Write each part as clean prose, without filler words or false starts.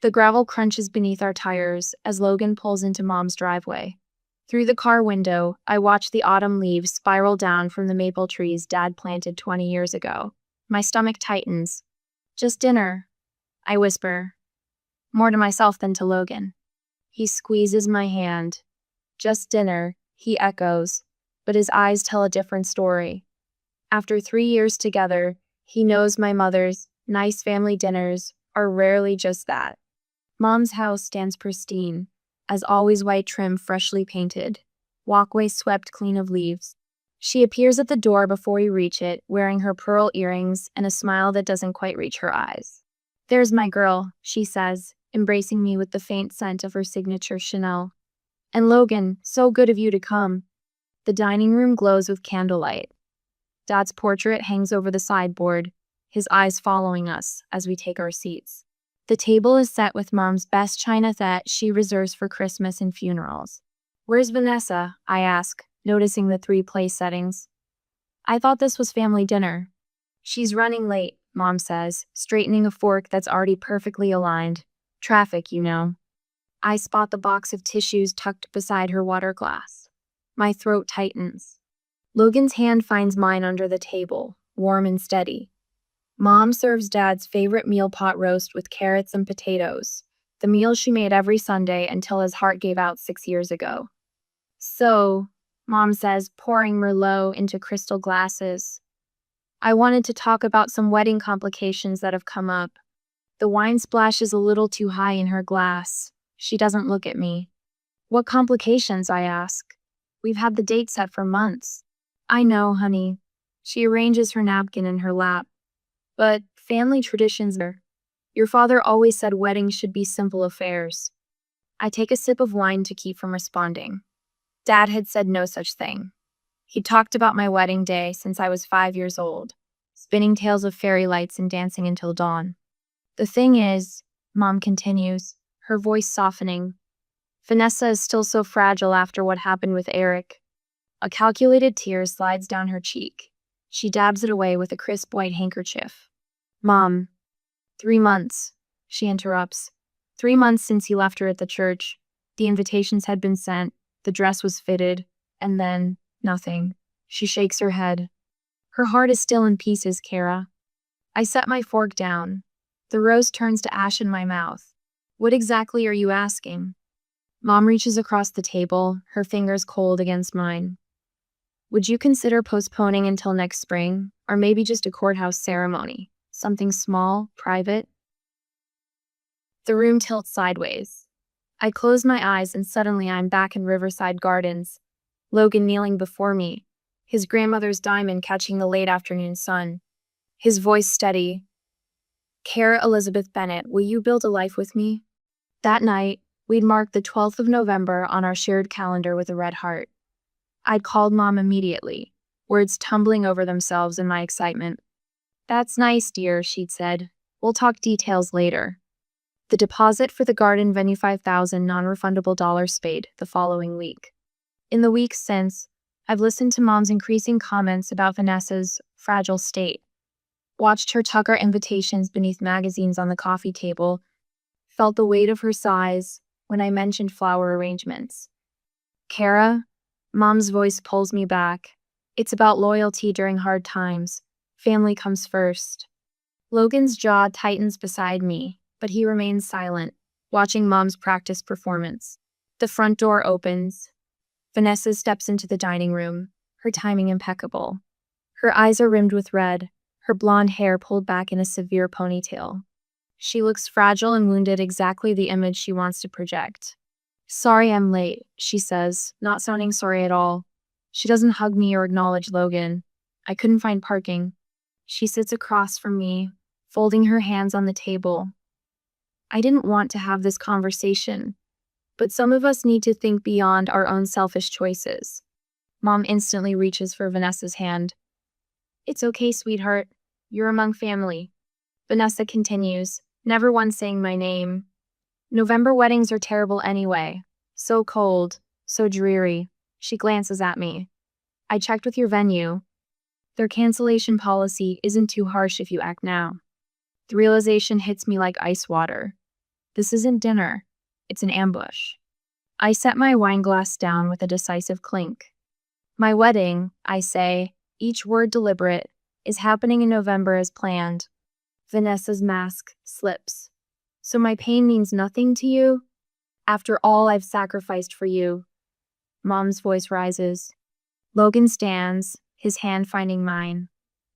The gravel crunches beneath our tires as Logan pulls into Mom's driveway. Through the car window, I watch the autumn leaves spiral down from the maple trees Dad planted 20 years ago. My stomach tightens. "Just dinner," I whisper, more to myself than to Logan. He squeezes my hand. "Just dinner," he echoes, but his eyes tell a different story. After 3 years together, he knows my mother's nice family dinners are rarely just that. Mom's house stands pristine, as always white trim freshly painted, walkway swept clean of leaves. She appears at the door before we reach it, wearing her pearl earrings and a smile that doesn't quite reach her eyes. "There's my girl," she says, embracing me with the faint scent of her signature Chanel. "And Logan, so good of you to come." The dining room glows with candlelight. Dad's portrait hangs over the sideboard, his eyes following us as we take our seats. The table is set with Mom's best china that she reserves for Christmas and funerals. "Where's Vanessa?" I ask, noticing the 3 place settings. "I thought this was family dinner." "She's running late," Mom says, straightening a fork that's already perfectly aligned. "Traffic, you know." I spot the box of tissues tucked beside her water glass. My throat tightens. Logan's hand finds mine under the table, warm and steady. Mom serves Dad's favorite meal pot roast with carrots and potatoes, the meal she made every Sunday until his heart gave out 6 years ago. "So," Mom says, pouring Merlot into crystal glasses, "I wanted to talk about some wedding complications that have come up." The wine splashes a little too high in her glass. She doesn't look at me. "What complications?" I ask. "We've had the date set for months." "I know, honey." She arranges her napkin in her lap. "But family traditions are. Your father always said weddings should be simple affairs." I take a sip of wine to keep from responding. Dad had said no such thing. He talked about my wedding day since I was 5 years old, spinning tales of fairy lights and dancing until dawn. "The thing is," Mom continues, her voice softening, "Vanessa is still so fragile after what happened with Eric." A calculated tear slides down her cheek. She dabs it away with a crisp white handkerchief. "Mom." 3 months, she interrupts. 3 months since he left her at the church. The invitations had been sent, the dress was fitted, and then nothing. She shakes her head. "Her heart is still in pieces, Kara." I set my fork down. The roast turns to ash in my mouth. "What exactly are you asking?" Mom reaches across the table, her fingers cold against mine. "Would you consider postponing until next spring, or maybe just a courthouse ceremony? Something small, private?" The room tilts sideways. I close my eyes and suddenly I'm back in Riverside Gardens. Logan kneeling before me, his grandmother's diamond catching the late afternoon sun. His voice steady. "Kara Elizabeth Bennett, will you build a life with me?" That night, we'd marked the 12th of November on our shared calendar with a red heart. I'd called Mom immediately, words tumbling over themselves in my excitement. "That's nice, dear," she'd said. "We'll talk details later." The deposit for the garden venue $5,000 non-refundable dollars paid the following week. In the weeks since, I've listened to Mom's increasing comments about Vanessa's fragile state, watched her tuck our invitations beneath magazines on the coffee table, felt the weight of her sighs when I mentioned flower arrangements. "Kara," Mom's voice pulls me back. "It's about loyalty during hard times. Family comes first." Logan's jaw tightens beside me, but he remains silent, watching Mom's practice performance. The front door opens. Vanessa steps into the dining room, her timing impeccable. Her eyes are rimmed with red, her blonde hair pulled back in a severe ponytail. She looks fragile and wounded, exactly the image she wants to project. "Sorry I'm late," she says, not sounding sorry at all. She doesn't hug me or acknowledge Logan. "I couldn't find parking." She sits across from me, folding her hands on the table. I didn't want to have this conversation, but some of us need to think beyond our own selfish choices. Mom instantly reaches for Vanessa's hand. "It's okay, sweetheart. You're among family." Vanessa continues, never once saying my name. "November weddings are terrible anyway. So cold, so dreary." She glances at me. "I checked with your venue. Their cancellation policy isn't too harsh if you act now." The realization hits me like ice water. This isn't dinner. It's an ambush. I set my wine glass down with a decisive clink. My wedding, I say, each word deliberate, is happening in November as planned. Vanessa's mask slips. So my pain means nothing to you? After all I've sacrificed for you. Mom's voice rises. Logan stands, his hand finding mine.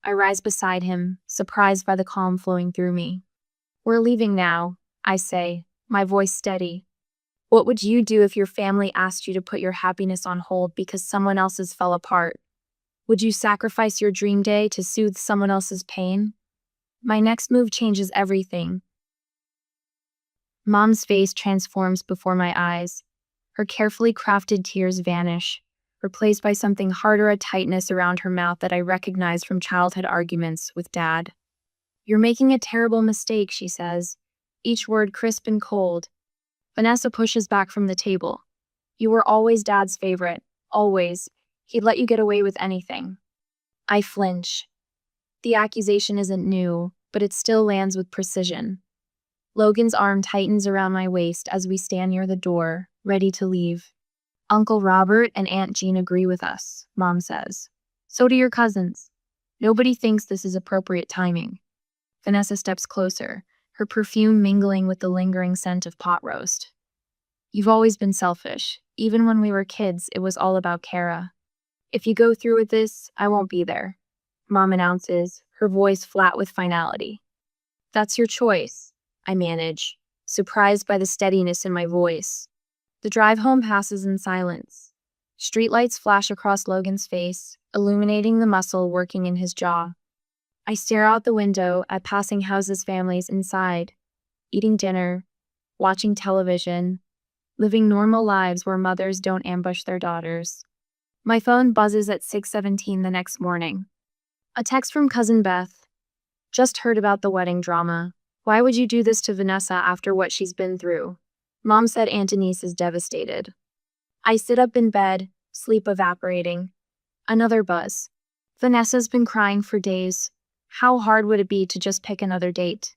I rise beside him, surprised by the calm flowing through me. We're leaving now, I say, my voice steady. What would you do if your family asked you to put your happiness on hold because someone else's fell apart? Would you sacrifice your dream day to soothe someone else's pain? My next move changes everything. Mom's face transforms before my eyes. Her carefully crafted tears vanish, replaced by something harder, a tightness around her mouth that I recognize from childhood arguments with Dad. You're making a terrible mistake, she says, each word crisp and cold. Vanessa pushes back from the table. You were always Dad's favorite, always. He'd let you get away with anything. I flinch. The accusation isn't new, but it still lands with precision. Logan's arm tightens around my waist as we stand near the door, ready to leave. Uncle Robert and Aunt Jean agree with us, Mom says. So do your cousins. Nobody thinks this is appropriate timing. Vanessa steps closer, her perfume mingling with the lingering scent of pot roast. You've always been selfish. Even when we were kids, it was all about Kara. If you go through with this, I won't be there, Mom announces, her voice flat with finality. That's your choice, I manage, surprised by the steadiness in my voice. The drive home passes in silence. Streetlights flash across Logan's face, illuminating the muscle working in his jaw. I stare out the window at passing houses' families inside, eating dinner, watching television, living normal lives where mothers don't ambush their daughters. My phone buzzes at 6:17 the next morning. A text from Cousin Beth. Just heard about the wedding drama. Why would you do this to Vanessa after what she's been through? Mom said Aunt Denise is devastated. I sit up in bed, sleep evaporating. Another buzz. Vanessa's been crying for days. How hard would it be to just pick another date?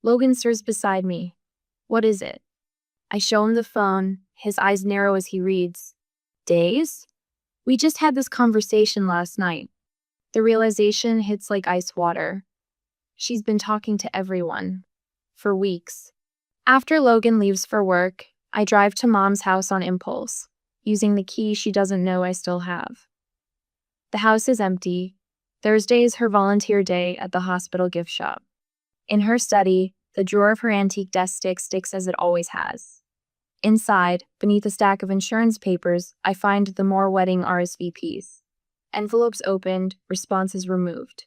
Logan stirs beside me. What is it? I show him the phone, his eyes narrow as he reads. Days? We just had this conversation last night. The realization hits like ice water. She's been talking to everyone. For weeks. After Logan leaves for work, I drive to Mom's house on impulse, using the key she doesn't know I still have. The house is empty. Thursday is her volunteer day at the hospital gift shop. In her study, the drawer of her antique desk sticks as it always has. Inside, beneath a stack of insurance papers, I find the Moore wedding RSVPs. Envelopes opened, responses removed.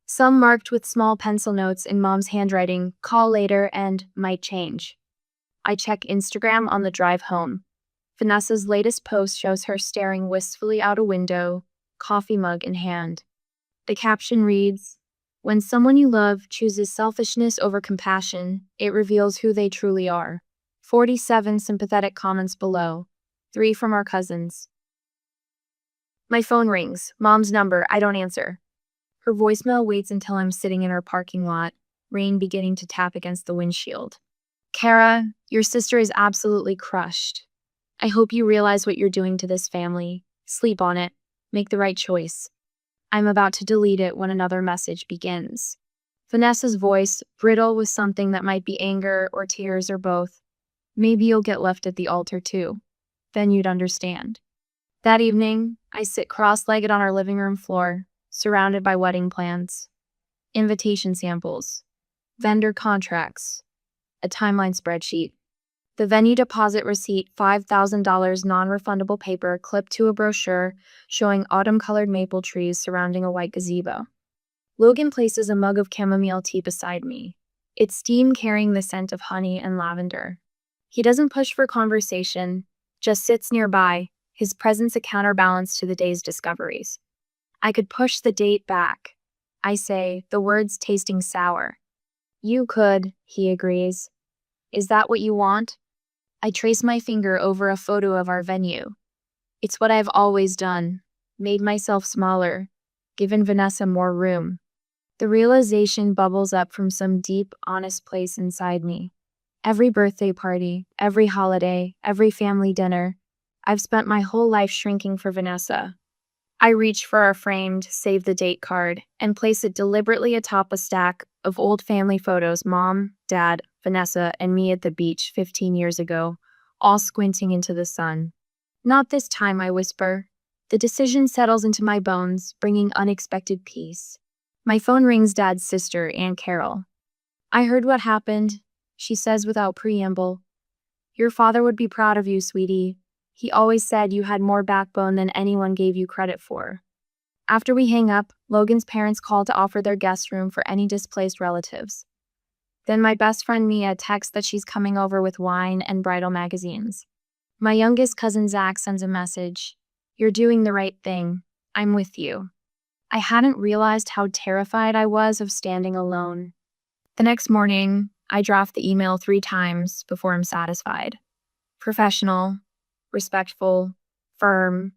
Some marked with small pencil notes in Mom's handwriting, call later and might change. I check Instagram on the drive home. Vanessa's latest post shows her staring wistfully out a window, coffee mug in hand. The caption reads, "When someone you love chooses selfishness over compassion, it reveals who they truly are." 47 sympathetic comments below, 3 from our cousins. My phone rings. Mom's number. I don't answer. Her voicemail waits until I'm sitting in our parking lot, rain beginning to tap against the windshield. Kara, your sister is absolutely crushed. I hope you realize what you're doing to this family. Sleep on it. Make the right choice. I'm about to delete it when another message begins. Vanessa's voice, brittle with something that might be anger or tears or both. Maybe you'll get left at the altar too. Then you'd understand. That evening, I sit cross-legged on our living room floor, surrounded by wedding plans, invitation samples, vendor contracts, a timeline spreadsheet, the venue deposit receipt, $5,000 non-refundable paper clipped to a brochure showing autumn-colored maple trees surrounding a white gazebo. Logan places a mug of chamomile tea beside me, its steam carrying the scent of honey and lavender. He doesn't push for conversation, just sits nearby, his presence a counterbalance to the day's discoveries. I could push the date back, I say, the words tasting sour. You could, he agrees. Is that what you want? I trace my finger over a photo of our venue. It's what I've always done, made myself smaller, given Vanessa more room. The realization bubbles up from some deep, honest place inside me. Every birthday party, every holiday, every family dinner, I've spent my whole life shrinking for Vanessa. I reach for our framed save the date card and place it deliberately atop a stack of old family photos mom, dad, Vanessa, and me at the beach 15 years ago, all squinting into the sun. Not this time, I whisper. The decision settles into my bones, bringing unexpected peace. My phone rings Dad's sister, Aunt Carol. I heard what happened, she says without preamble. Your father would be proud of you, sweetie. He always said you had more backbone than anyone gave you credit for. After we hang up, Logan's parents call to offer their guest room for any displaced relatives. Then my best friend Mia texts that she's coming over with wine and bridal magazines. My youngest cousin Zach sends a message. You're doing the right thing. I'm with you. I hadn't realized how terrified I was of standing alone. The next morning, I draft the email 3 times before I'm satisfied. Professional, respectful, firm.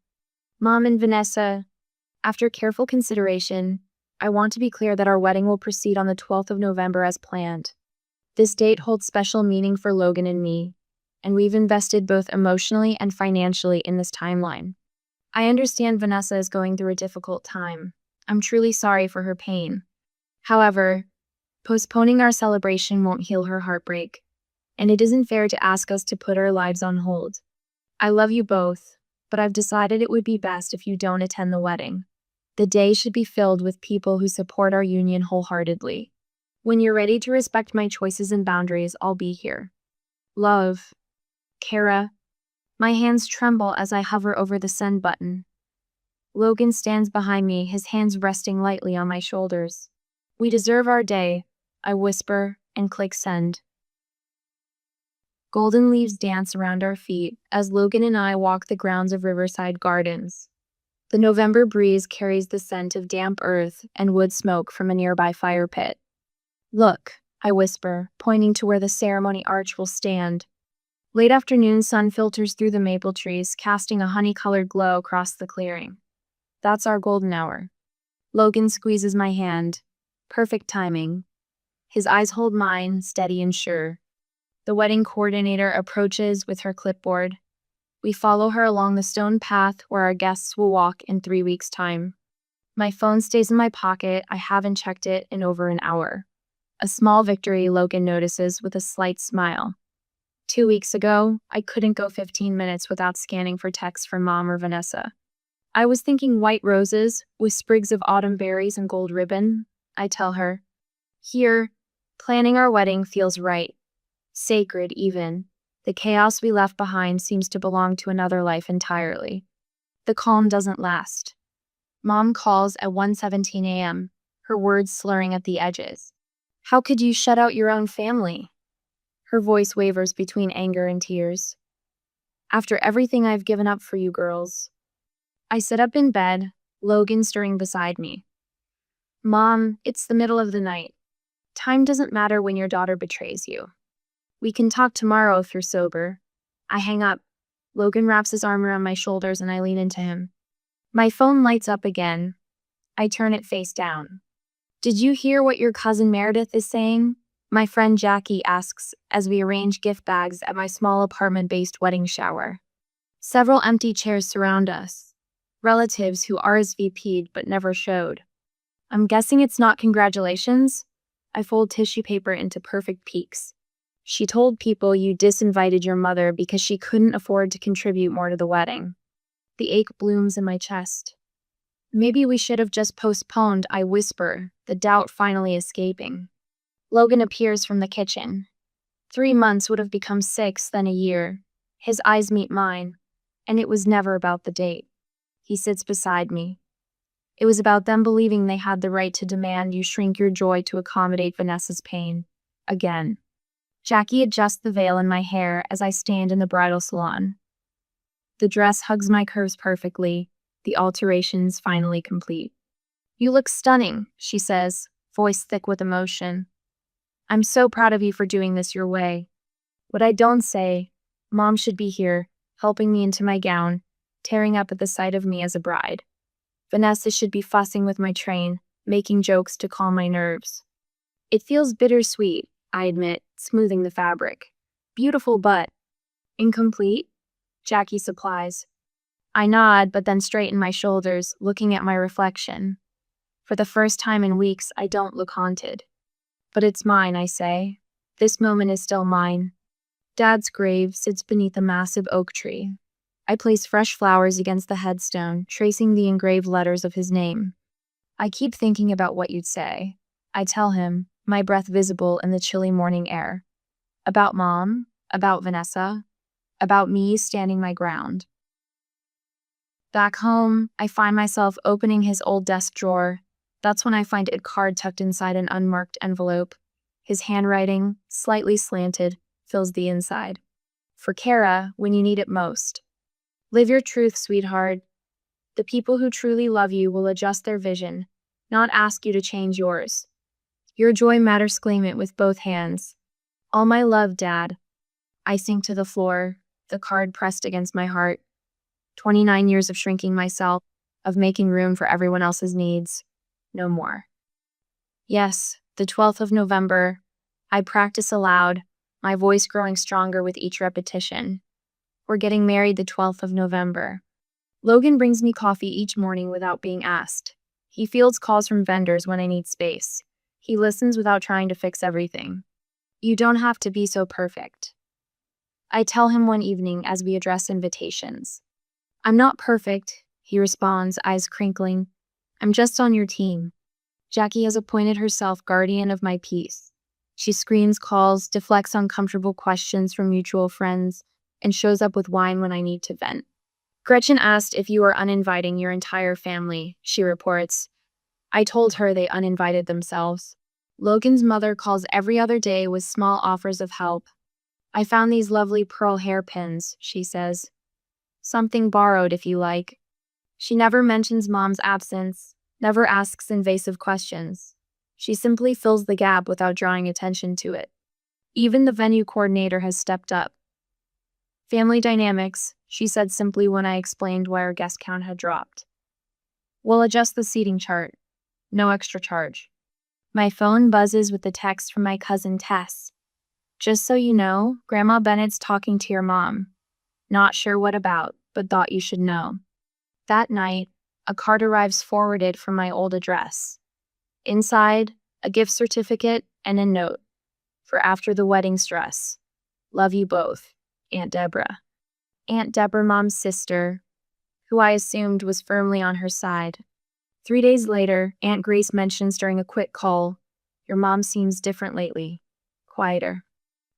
Mom and Vanessa, after careful consideration, I want to be clear that our wedding will proceed on the 12th of November as planned. This date holds special meaning for Logan and me, and we've invested both emotionally and financially in this timeline. I understand Vanessa is going through a difficult time. I'm truly sorry for her pain. However, postponing our celebration won't heal her heartbreak, and it isn't fair to ask us to put our lives on hold. I love you both, but I've decided it would be best if you don't attend the wedding. The day should be filled with people who support our union wholeheartedly. When you're ready to respect my choices and boundaries, I'll be here. Love, Kara. My hands tremble as I hover over the send button. Logan stands behind me, his hands resting lightly on my shoulders. We deserve our day, I whisper and click send. Golden leaves dance around our feet as Logan and I walk the grounds of Riverside Gardens. The November breeze carries the scent of damp earth and wood smoke from a nearby fire pit. Look, I whisper, pointing to where the ceremony arch will stand. Late afternoon sun filters through the maple trees, casting a honey-colored glow across the clearing. That's our golden hour. Logan squeezes my hand. Perfect timing. His eyes hold mine, steady and sure. The wedding coordinator approaches with her clipboard. We follow her along the stone path where our guests will walk in 3 weeks' time. My phone stays in my pocket. I haven't checked it in over an hour. A small victory, Logan notices with a slight smile. 2 weeks ago, I couldn't go 15 minutes without scanning for texts from Mom or Vanessa. I was thinking white roses with sprigs of autumn berries and gold ribbon, I tell her. Here, planning our wedding feels right. Sacred, even. The chaos we left behind seems to belong to another life entirely. The calm doesn't last. Mom calls at 1:17 a.m., her words slurring at the edges. How could you shut out your own family? Her voice wavers between anger and tears. After everything I've given up for you girls. I sit up in bed, Logan stirring beside me. Mom, it's the middle of the night. Time doesn't matter when your daughter betrays you. We can talk tomorrow if you're sober. I hang up. Logan wraps his arm around my shoulders and I lean into him. My phone lights up again. I turn it face down. Did you hear what your cousin Meredith is saying? My friend Jackie asks as we arrange gift bags at my small apartment-based wedding shower. Several empty chairs surround us. Relatives who RSVP'd but never showed. I'm guessing it's not congratulations? I fold tissue paper into perfect peaks. She told people you disinvited your mother because she couldn't afford to contribute more to the wedding. The ache blooms in my chest. Maybe we should have just postponed, I whisper, the doubt finally escaping. Logan appears from the kitchen. 3 months would have become 6, then a year. His eyes meet mine, and it was never about the date. He sits beside me. It was about them believing they had the right to demand you shrink your joy to accommodate Vanessa's pain. Again. Jackie adjusts the veil in my hair as I stand in the bridal salon. The dress hugs my curves perfectly, the alterations finally complete. You look stunning, she says, voice thick with emotion. I'm so proud of you for doing this your way. What I don't say, Mom should be here, helping me into my gown, tearing up at the sight of me as a bride. Vanessa should be fussing with my train, making jokes to calm my nerves. It feels bittersweet, I admit, smoothing the fabric. Beautiful but incomplete, Jackie supplies. I nod, but then straighten my shoulders, looking at my reflection. For the first time in weeks, I don't look haunted. But it's mine, I say. This moment is still mine. Dad's grave sits beneath a massive oak tree. I place fresh flowers against the headstone, tracing the engraved letters of his name. I keep thinking about what you'd say. I tell him, my breath visible in the chilly morning air. About Mom, about Vanessa, about me standing my ground. Back home, I find myself opening his old desk drawer. That's when I find a card tucked inside an unmarked envelope. His handwriting, slightly slanted, fills the inside. For Kara, when you need it most. Live your truth, sweetheart. The people who truly love you will adjust their vision, not ask you to change yours. Your joy matters, claim it with both hands. All my love, Dad. I sink to the floor, the card pressed against my heart. 29 years of shrinking myself, of making room for everyone else's needs. No more. Yes, the 12th of November. I practice aloud, my voice growing stronger with each repetition. We're getting married the 12th of November. Logan brings me coffee each morning without being asked. He fields calls from vendors when I need space. He listens without trying to fix everything. You don't have to be so perfect. I tell him one evening as we address invitations. I'm not perfect, he responds, eyes crinkling. I'm just on your team. Jackie has appointed herself guardian of my peace. She screens calls, deflects uncomfortable questions from mutual friends, and shows up with wine when I need to vent. Gretchen asked if you were uninviting your entire family, she reports. I told her they uninvited themselves. Logan's mother calls every other day with small offers of help. I found these lovely pearl hairpins, she says. Something borrowed, if you like. She never mentions Mom's absence, never asks invasive questions. She simply fills the gap without drawing attention to it. Even the venue coordinator has stepped up. Family dynamics, she said simply when I explained why our guest count had dropped. We'll adjust the seating chart. No extra charge. My phone buzzes with the text from my cousin Tess. Just so you know, Grandma Bennett's talking to your mom. Not sure what about, but thought you should know. That night, a card arrives forwarded from my old address. Inside, a gift certificate and a note. For after the wedding stress. Love you both, Aunt Deborah. Aunt Deborah, Mom's sister, who I assumed was firmly on her side. 3 days later, Aunt Grace mentions during a quick call, your mom seems different lately. Quieter.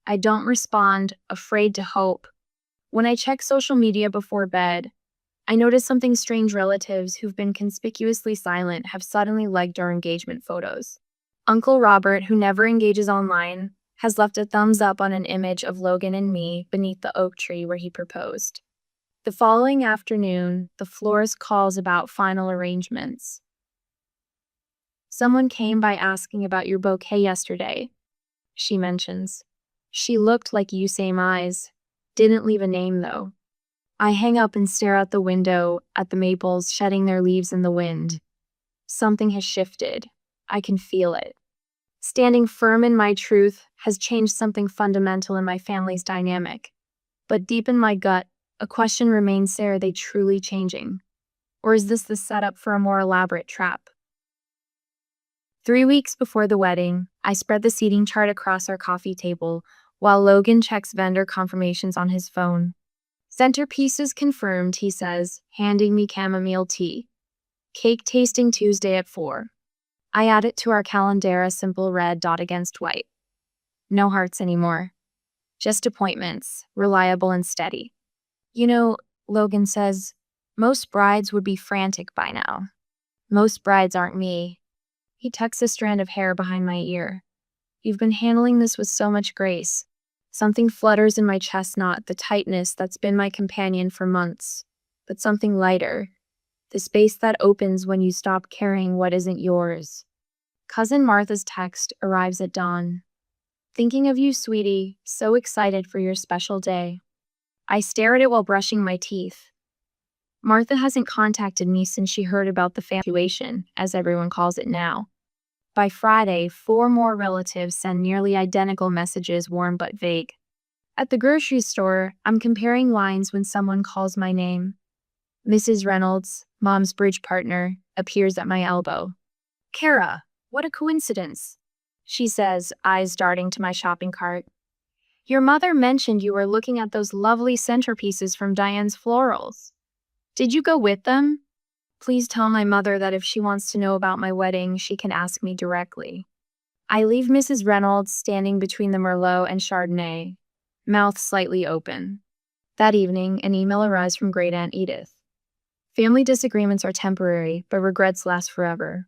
I don't respond, afraid to hope. When I check social media before bed, I notice something strange. Relatives who've been conspicuously silent have suddenly liked our engagement photos. Uncle Robert, who never engages online, has left a thumbs up on an image of Logan and me beneath the oak tree where he proposed. The following afternoon, the florist calls about final arrangements. Someone came by asking about your bouquet yesterday, she mentions. She looked like you, same eyes. Didn't leave a name, though. I hang up and stare out the window at the maples shedding their leaves in the wind. Something has shifted. I can feel it. Standing firm in my truth has changed something fundamental in my family's dynamic. But deep in my gut, a question remains: are they truly changing? Or is this the setup for a more elaborate trap? 3 weeks before the wedding, I spread the seating chart across our coffee table while Logan checks vendor confirmations on his phone. Centerpieces confirmed, he says, handing me chamomile tea. Cake tasting Tuesday at 4. I add it to our calendar, a simple red dot against white. No hearts anymore. Just appointments, reliable and steady. You know, Logan says, most brides would be frantic by now. Most brides aren't me. He tucks a strand of hair behind my ear. You've been handling this with so much grace. Something flutters in my chest knot, the tightness that's been my companion for months. But something lighter. The space that opens when you stop carrying what isn't yours. Cousin Martha's text arrives at dawn. Thinking of you, sweetie, so excited for your special day. I stare at it while brushing my teeth. Martha hasn't contacted me since she heard about the situation, as everyone calls it now. By Friday, 4 more relatives send nearly identical messages, warm but vague. At the grocery store, I'm comparing lines when someone calls my name. Mrs. Reynolds, Mom's bridge partner, appears at my elbow. Kara, what a coincidence, she says, eyes darting to my shopping cart. Your mother mentioned you were looking at those lovely centerpieces from Diane's Florals. Did you go with them? Please tell my mother that if she wants to know about my wedding, she can ask me directly. I leave Mrs. Reynolds standing between the Merlot and Chardonnay, mouth slightly open. That evening, an email arrives from Great Aunt Edith. Family disagreements are temporary, but regrets last forever.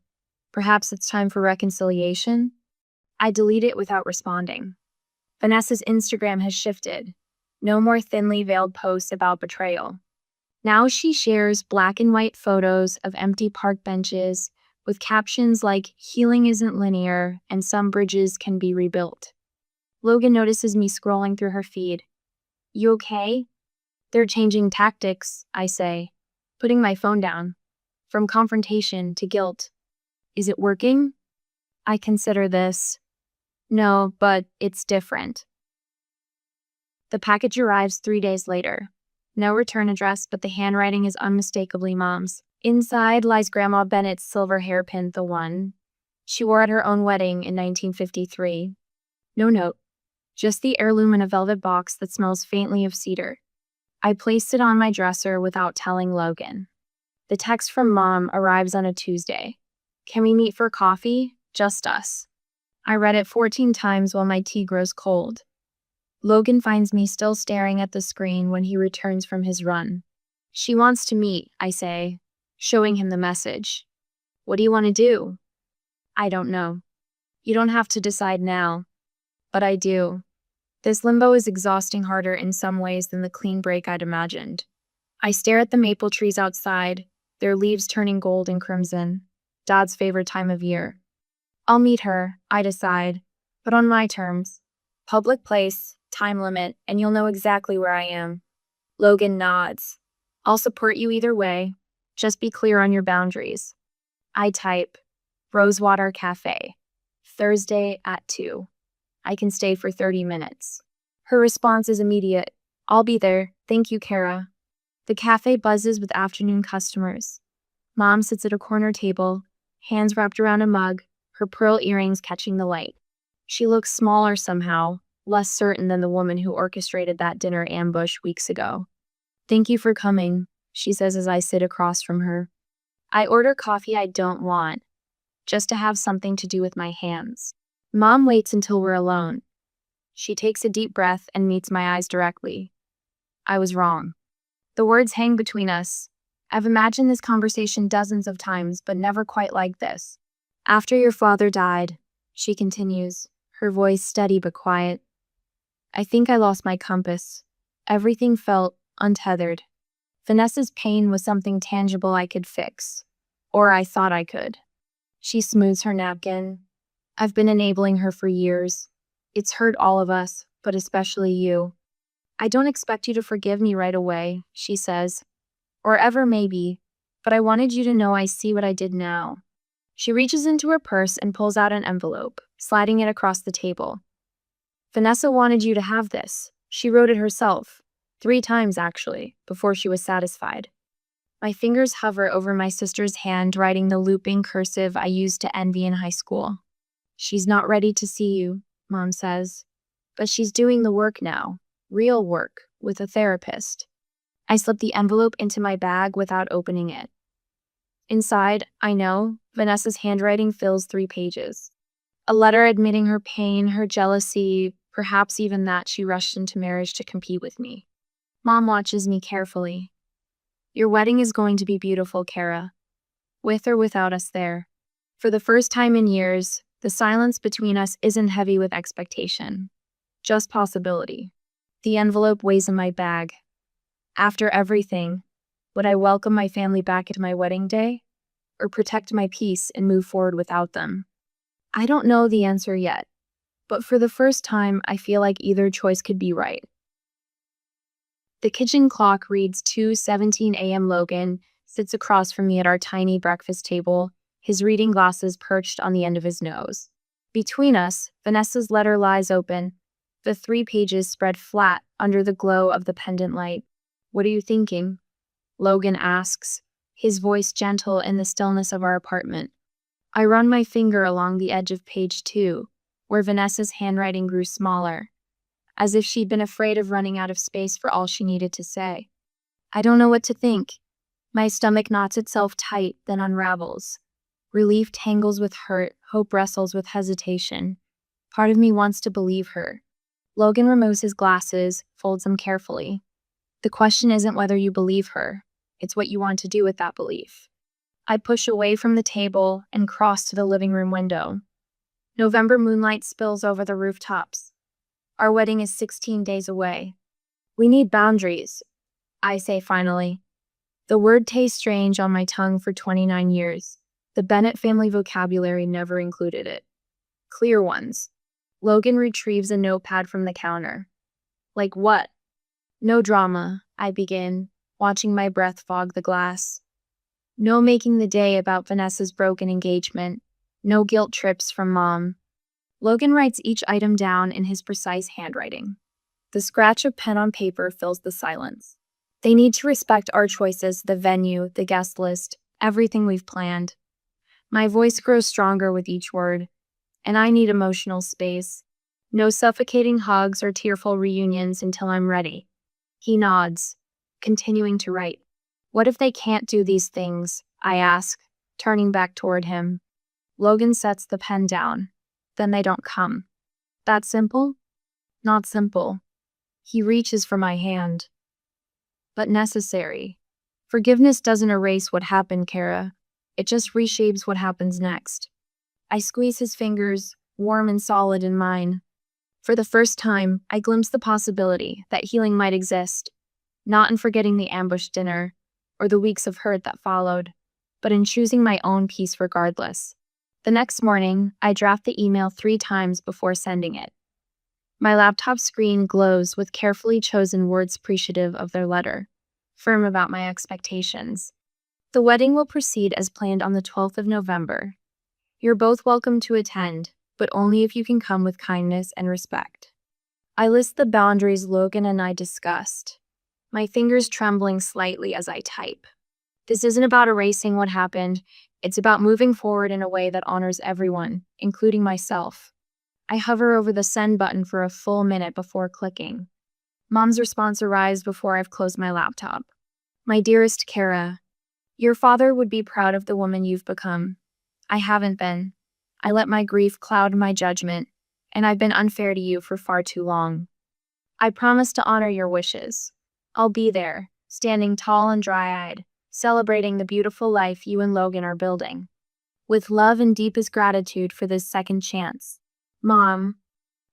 Perhaps it's time for reconciliation? I delete it without responding. Vanessa's Instagram has shifted. No more thinly veiled posts about betrayal. Now she shares black and white photos of empty park benches with captions like "Healing isn't linear" and "Some bridges can be rebuilt." Logan notices me scrolling through her feed. You okay? They're changing tactics, I say, putting my phone down. From confrontation to guilt. Is it working? I consider this. No, but it's different. The package arrives 3 days later. No return address, but the handwriting is unmistakably Mom's. Inside lies Grandma Bennett's silver hairpin, the one she wore at her own wedding in 1953. No note, just the heirloom in a velvet box that smells faintly of cedar. I placed it on my dresser without telling Logan. The text from Mom arrives on a Tuesday. Can we meet for coffee? Just us. I read it 14 times while my tea grows cold. Logan finds me still staring at the screen when he returns from his run. She wants to meet, I say, showing him the message. What do you want to do? I don't know. You don't have to decide now. But I do. This limbo is exhausting harder in some ways than the clean break I'd imagined. I stare at the maple trees outside, their leaves turning gold and crimson, Dad's favorite time of year. I'll meet her, I decide, but on my terms. Public place, time limit, and you'll know exactly where I am. Logan nods. I'll support you either way. Just be clear on your boundaries. I type, Rosewater Cafe, Thursday at 2. I can stay for 30 minutes. Her response is immediate. I'll be there. Thank you, Kara. The cafe buzzes with afternoon customers. Mom sits at a corner table, hands wrapped around a mug, her pearl earrings catching the light. She looks smaller somehow, less certain than the woman who orchestrated that dinner ambush weeks ago. Thank you for coming, she says as I sit across from her. I order coffee I don't want, just to have something to do with my hands. Mom waits until we're alone. She takes a deep breath and meets my eyes directly. I was wrong. The words hang between us. I've imagined this conversation dozens of times, but never quite like this. After your father died, she continues, her voice steady but quiet. I think I lost my compass. Everything felt untethered. Vanessa's pain was something tangible I could fix. Or I thought I could. She smooths her napkin. I've been enabling her for years. It's hurt all of us, but especially you. I don't expect you to forgive me right away, she says. Or ever maybe, but I wanted you to know I see what I did now. She reaches into her purse and pulls out an envelope, sliding it across the table. Vanessa wanted you to have this. She wrote it herself. 3 times, actually, before she was satisfied. My fingers hover over my sister's hand, writing the looping cursive I used to envy in high school. She's not ready to see you, Mom says. But she's doing the work now. Real work, with a therapist. I slip the envelope into my bag without opening it. Inside, I know, Vanessa's handwriting fills 3 pages. A letter admitting her pain, her jealousy, perhaps even that she rushed into marriage to compete with me. Mom watches me carefully. Your wedding is going to be beautiful, Kara. With or without us there. For the first time in years, the silence between us isn't heavy with expectation. Just possibility. The envelope weighs in my bag. After everything, would I welcome my family back at my wedding day? Or protect my peace and move forward without them? I don't know the answer yet, but for the first time, I feel like either choice could be right. The kitchen clock reads 2:17 a.m. Logan sits across from me at our tiny breakfast table, his reading glasses perched on the end of his nose. Between us, Vanessa's letter lies open. The 3 pages spread flat under the glow of the pendant light. "What are you thinking?" Logan asks, his voice gentle in the stillness of our apartment. I run my finger along the edge of page 2, where Vanessa's handwriting grew smaller, as if she'd been afraid of running out of space for all she needed to say. I don't know what to think. My stomach knots itself tight, then unravels. Relief tangles with hurt, hope wrestles with hesitation. Part of me wants to believe her. Logan removes his glasses, folds them carefully. The question isn't whether you believe her, it's what you want to do with that belief. I push away from the table and cross to the living room window. November moonlight spills over the rooftops. Our wedding is 16 days away. We need boundaries, I say finally. The word tastes strange on my tongue for 29 years. The Bennett family vocabulary never included it. Clear ones. Logan retrieves a notepad from the counter. Like what? No drama, I begin, watching my breath fog the glass. No making the day about Vanessa's broken engagement. No guilt trips from Mom. Logan writes each item down in his precise handwriting. The scratch of pen on paper fills the silence. They need to respect our choices, the venue, the guest list, everything we've planned. My voice grows stronger with each word, and I need emotional space. No suffocating hugs or tearful reunions until I'm ready. He nods, continuing to write. What if they can't do these things? I ask, turning back toward him. Logan sets the pen down. Then they don't come. That simple? Not simple. He reaches for my hand. But necessary. Forgiveness doesn't erase what happened, Kara. It just reshapes what happens next. I squeeze his fingers, warm and solid in mine. For the first time, I glimpse the possibility that healing might exist, not in forgetting the ambush dinner or the weeks of hurt that followed, but in choosing my own peace regardless. The next morning, I draft the email 3 times before sending it. My laptop screen glows with carefully chosen words appreciative of their letter, firm about my expectations. The wedding will proceed as planned on the 12th of November. You're both welcome to attend, but only if you can come with kindness and respect. I list the boundaries Logan and I discussed, my fingers trembling slightly as I type. This isn't about erasing what happened, it's about moving forward in a way that honors everyone, including myself. I hover over the send button for a full minute before clicking. Mom's response arrives before I've closed my laptop. My dearest Kara, your father would be proud of the woman you've become. I haven't been. I let my grief cloud my judgment, and I've been unfair to you for far too long. I promise to honor your wishes. I'll be there, standing tall and dry-eyed, celebrating the beautiful life you and Logan are building. With love and deepest gratitude for this second chance. Mom.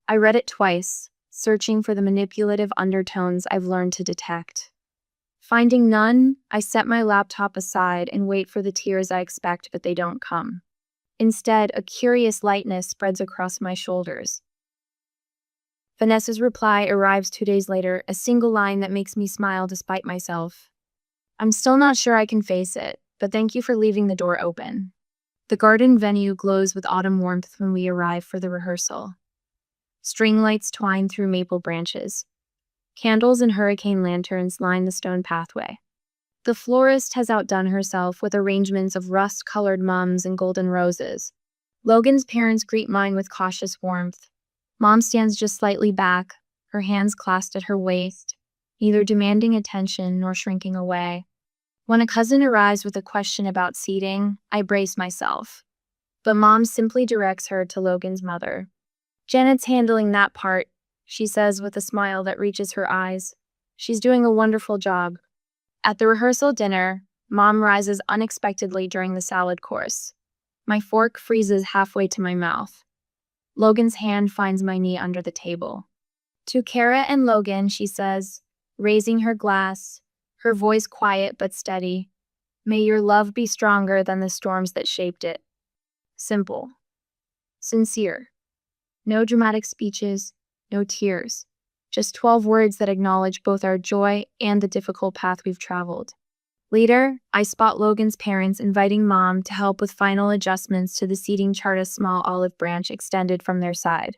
I read it twice, searching for the manipulative undertones I've learned to detect. Finding none, I set my laptop aside and wait for the tears I expect, but they don't come. Instead, a curious lightness spreads across my shoulders. Vanessa's reply arrives 2 days later, a single line that makes me smile despite myself. I'm still not sure I can face it, but thank you for leaving the door open. The garden venue glows with autumn warmth when we arrive for the rehearsal. String lights twine through maple branches. Candles and hurricane lanterns line the stone pathway. The florist has outdone herself with arrangements of rust-colored mums and golden roses. Logan's parents greet mine with cautious warmth. Mom stands just slightly back, her hands clasped at her waist, neither demanding attention nor shrinking away. When a cousin arrives with a question about seating, I brace myself. But Mom simply directs her to Logan's mother. Janet's handling that part, she says with a smile that reaches her eyes. She's doing a wonderful job. At the rehearsal dinner, Mom rises unexpectedly during the salad course. My fork freezes halfway to my mouth. Logan's hand finds my knee under the table. To Kara and Logan, she says, raising her glass, her voice quiet but steady. May your love be stronger than the storms that shaped it. Simple. Sincere. No dramatic speeches, no tears. Just 12 words that acknowledge both our joy and the difficult path we've traveled. Later, I spot Logan's parents inviting Mom to help with final adjustments to the seating chart. A small olive branch extended from their side.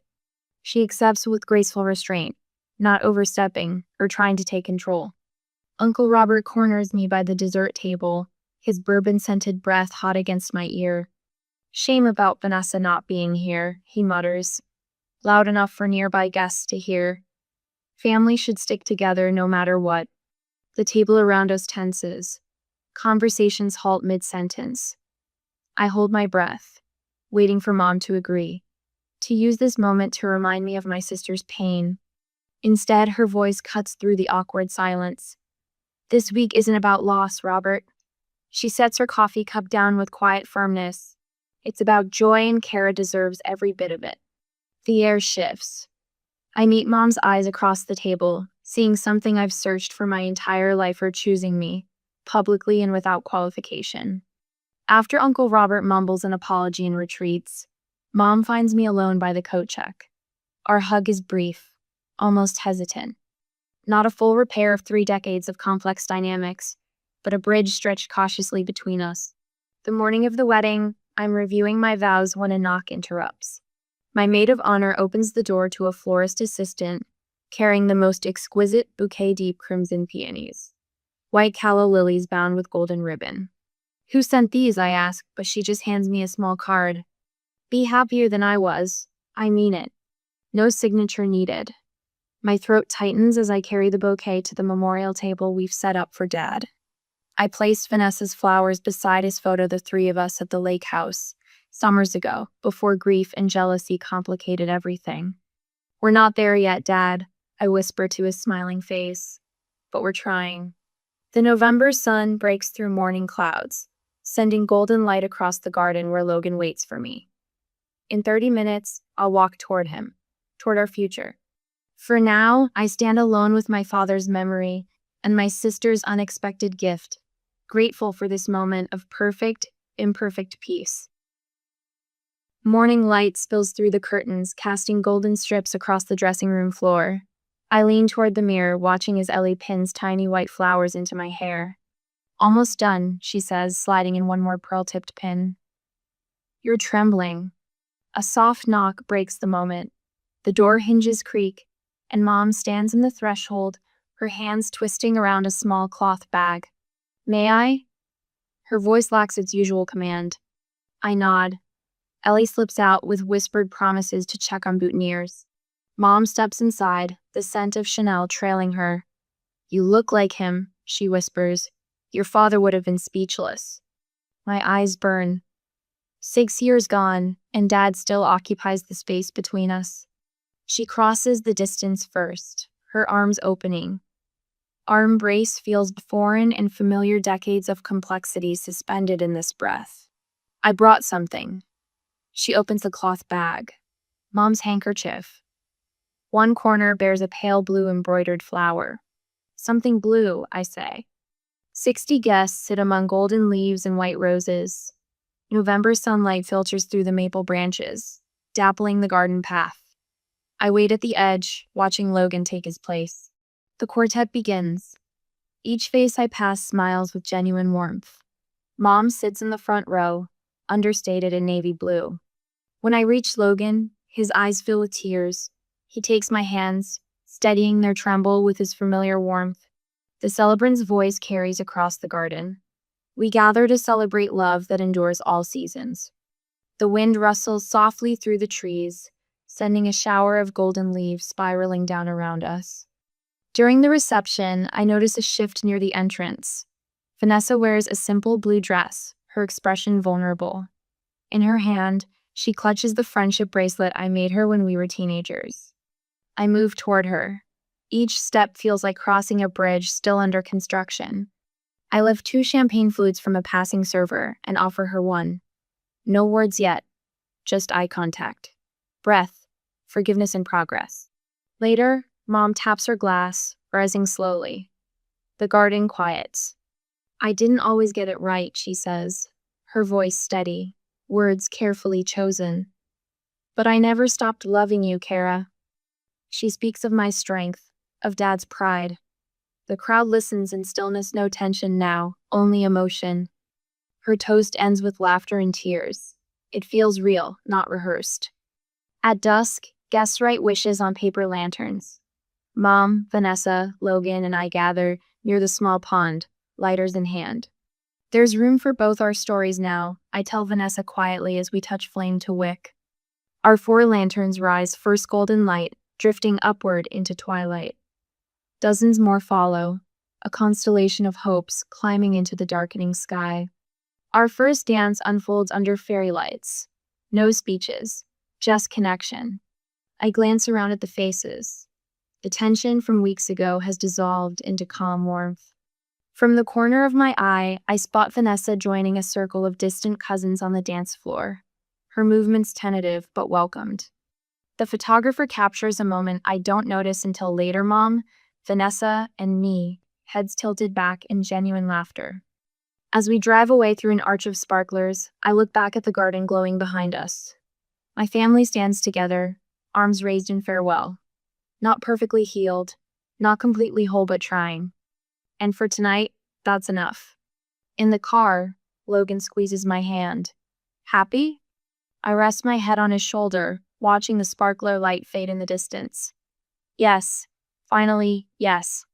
She accepts with graceful restraint, not overstepping or trying to take control. Uncle Robert corners me by the dessert table, his bourbon-scented breath hot against my ear. Shame about Vanessa not being here, he mutters, loud enough for nearby guests to hear. Family should stick together no matter what. The table around us tenses. Conversations halt mid-sentence. I hold my breath, waiting for Mom to agree, to use this moment to remind me of my sister's pain. Instead, her voice cuts through the awkward silence. This week isn't about loss, Robert. She sets her coffee cup down with quiet firmness. It's about joy, and Kara deserves every bit of it. The air shifts. I meet Mom's eyes across the table, seeing something I've searched for my entire life, her choosing me, publicly and without qualification. After Uncle Robert mumbles an apology and retreats, Mom finds me alone by the coat check. Our hug is brief, almost hesitant. Not a full repair of 3 decades of complex dynamics, but a bridge stretched cautiously between us. The morning of the wedding, I'm reviewing my vows when a knock interrupts. My maid of honor opens the door to a florist assistant, carrying the most exquisite bouquet deep crimson peonies. White calla lilies bound with golden ribbon. Who sent these, I ask, but she just hands me a small card. Be happier than I was. I mean it. No signature needed. My throat tightens as I carry the bouquet to the memorial table we've set up for Dad. I placed Vanessa's flowers beside his photo, the 3 of us at the lake house, summers ago, before grief and jealousy complicated everything. We're not there yet, Dad, I whisper to his smiling face. But we're trying. The November sun breaks through morning clouds, sending golden light across the garden where Logan waits for me. In 30 minutes, I'll walk toward him, toward our future. For now, I stand alone with my father's memory and my sister's unexpected gift, grateful for this moment of perfect, imperfect peace. Morning light spills through the curtains, casting golden strips across the dressing room floor. I lean toward the mirror, watching as Ellie pins tiny white flowers into my hair. Almost done, she says, sliding in one more pearl-tipped pin. You're trembling. A soft knock breaks the moment. The door hinges creak, and Mom stands in the threshold, her hands twisting around a small cloth bag. May I? Her voice lacks its usual command. I nod. Ellie slips out with whispered promises to check on boutonnieres. Mom steps inside, the scent of Chanel trailing her. You look like him, she whispers. Your father would have been speechless. My eyes burn. 6 years gone, and Dad still occupies the space between us. She crosses the distance first, her arms opening. Our embrace feels foreign and familiar, decades of complexity suspended in this breath. I brought something. She opens the cloth bag. Mom's handkerchief. One corner bears a pale blue embroidered flower. Something blue, I say. 60 guests sit among golden leaves and white roses. November sunlight filters through the maple branches, dappling the garden path. I wait at the edge, watching Logan take his place. The quartet begins. Each face I pass smiles with genuine warmth. Mom sits in the front row, understated in navy blue. When I reach Logan, his eyes fill with tears. He takes my hands, steadying their tremble with his familiar warmth. The celebrant's voice carries across the garden. We gather to celebrate love that endures all seasons. The wind rustles softly through the trees, sending a shower of golden leaves spiraling down around us. During the reception, I notice a shift near the entrance. Vanessa wears a simple blue dress, her expression vulnerable. In her hand, she clutches the friendship bracelet I made her when we were teenagers. I move toward her. Each step feels like crossing a bridge still under construction. I lift 2 champagne flutes from a passing server and offer her one. No words yet, just eye contact. Breath, forgiveness in progress. Later, Mom taps her glass, rising slowly. The garden quiets. I didn't always get it right, she says, her voice steady, words carefully chosen. But I never stopped loving you, Kara. She speaks of my strength, of Dad's pride. The crowd listens in stillness, no tension now, only emotion. Her toast ends with laughter and tears. It feels real, not rehearsed. At dusk, Guests write wishes on paper lanterns. Mom, Vanessa, Logan, and I gather near the small pond, lighters in hand. There's room for both our stories now, I tell Vanessa quietly as we touch flame to wick. Our 4 lanterns rise first golden light, drifting upward into twilight. Dozens more follow, a constellation of hopes climbing into the darkening sky. Our first dance unfolds under fairy lights. No speeches, just connection. I glance around at the faces. The tension from weeks ago has dissolved into calm warmth. From the corner of my eye, I spot Vanessa joining a circle of distant cousins on the dance floor. Her movements tentative but welcomed. The photographer captures a moment I don't notice until later. Mom, Vanessa, and me, heads tilted back in genuine laughter. As we drive away through an arch of sparklers, I look back at the garden glowing behind us. My family stands together, arms raised in farewell. Not perfectly healed, not completely whole but trying. And for tonight, that's enough. In the car, Logan squeezes my hand. Happy? I rest my head on his shoulder, watching the sparkler light fade in the distance. Yes, finally, yes.